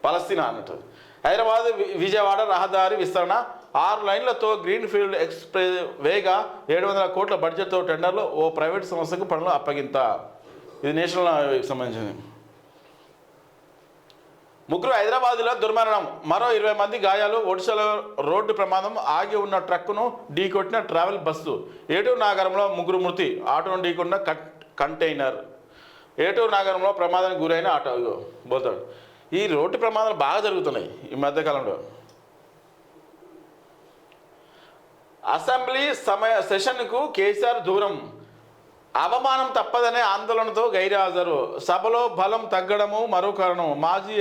పాలస్తీనా అన్నట్టు. హైదరాబాద్ విజయవాడ రహదారి విస్తరణ 6 లైన్లతో గ్రీన్ఫీల్డ్ ఎక్స్ప్రెస్ వేగా 700 కోట్ల బడ్జెట్తో టెండర్లో ఓ ప్రైవేట్ సంస్థకు పనులు అప్పగింత. ఇది నేషనల్ సంబంధించింది. ముగ్గురు హైదరాబాద్లో దుర్మరణం, మరో 20 మంది గాయాలు. ఒడిశాలో రోడ్డు ప్రమాదం, ఆగి ఉన్న ట్రక్కును ఢీకొట్టిన ట్రావెల్ బస్సు. ఏటూరు నాగరంలో ముగ్గురు మృతి, ఆటోను ఢీకొన్న కంటైనర్. ఏటూరు నాగరంలో ప్రమాదానికి గురైన ఆటో పోతాడు. ఈ రోడ్డు ప్రమాదాలు బాగా జరుగుతున్నాయి ఈ మధ్యకాలంలో. అసెంబ్లీ సెషన్కు కేసీఆర్ దూరం, అవమానం తప్పదనే ఆందోళనతో గైర్హాజరు. సభలో బలం తగ్గడము మరో కారణం, మాజీ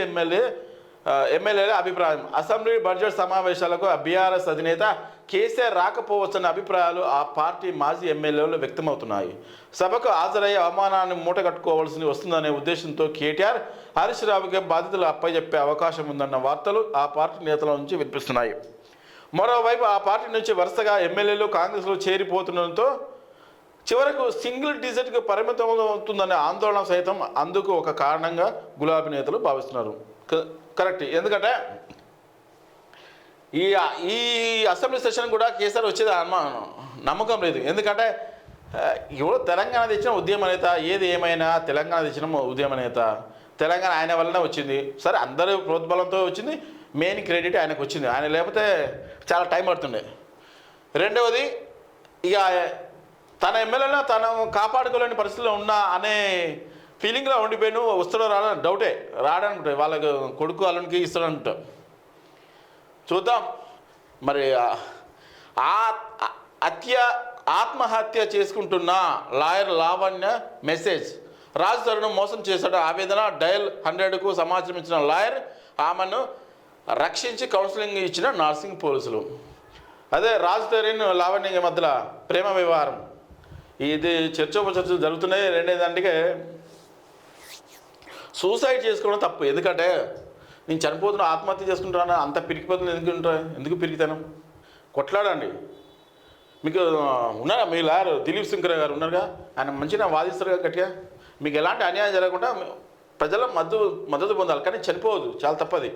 ఎమ్మెల్యేల అభిప్రాయం. అసెంబ్లీ బడ్జెట్ సమావేశాలకు బీఆర్ఎస్ అధినేత కేసీఆర్ రాకపోవచ్చన్న అభిప్రాయాలు ఆ పార్టీ మాజీ ఎమ్మెల్యేలు వ్యక్తమవుతున్నాయి. సభకు హాజరయ్యే అవమానాన్ని మూటగట్టుకోవాల్సి వస్తుందనే ఉద్దేశంతో కేటీఆర్ హరీష్ రావుకి బాధ్యతలు అప్పచెప్పే అవకాశం ఉందన్న వార్తలు ఆ పార్టీ నేతల నుంచి వినిపిస్తున్నాయి. మరోవైపు ఆ పార్టీ నుంచి వరుసగా ఎమ్మెల్యేలు కాంగ్రెస్లో చేరిపోతుండడంతో చివరకు సింగిల్ డిజిట్కు పరిమితం అవుతుందనే ఆందోళన సైతం అందుకు ఒక కారణంగా గులాబీ నేతలు భావిస్తున్నారు. కరెక్ట్. ఎందుకంటే ఈ అసెంబ్లీ సెషన్ కూడా కేసీఆర్ వచ్చేది నమ్మకం లేదు. ఎందుకంటే ఎవరు తెలంగాణ తెచ్చిన ఉద్యమ నేత, ఏది ఏమైనా తెలంగాణ తెచ్చిన ఉద్యమ నేత, తెలంగాణ ఆయన వల్లనే వచ్చింది. సరే, అందరూ ప్రోద్బలంతో వచ్చింది, మెయిన్ క్రెడిట్ ఆయనకు వచ్చింది. ఆయన లేకపోతే చాలా టైం పడుతుండే. రెండవది, ఇక తన ఎమ్మెల్యేలో తను కాపాడుకోలేని పరిస్థితిలో ఉన్నా అనే ఫీలింగ్లో ఉండిపోయి నువ్వు వస్తాడో రాడని డౌటే, రాడనుకుంటాయి. వాళ్ళకు కొడుకు అల్లునికి ఇస్తాడంట. చూద్దాం మరి. ఆత్మహత్య చేసుకుంటున్న లాయర్ లావణ్య మెసేజ్, రాజు తరుణ్ మోసం చేశాడు ఆవేదన. డయల్ 100కు సమాచారం ఇచ్చిన లాయర్, ఆమెను రక్షించి కౌన్సిలింగ్ ఇచ్చిన నర్సింగ్ పోలీసులు. అదే రాజు తరుణ్ లావణ్య మధ్యలో ప్రేమ వ్యవహారం, ఇది చర్చలు జరుగుతున్నాయి. రెండేదంటే సూసైడ్ చేసుకోవడం తప్పు. ఎందుకంటే నేను చనిపోతున్నా, ఆత్మహత్య చేసుకుంటున్నా, అంత పిరికిపోతున్నా ఎందుకు పిరికితాను? కొట్లాడండి. మీకు ఉన్నారా మీ లాయర్ దిలీప్ శంకర్ గారు ఉన్నారుగా, ఆయన మంచిగా వాదిస్తారుగా గట్టిగా. మీకు ఎలాంటి అన్యాయం జరగకుండా ప్రజల మద్దతు పొందాలి, కానీ చనిపోవద్దు, చాలా తప్పది.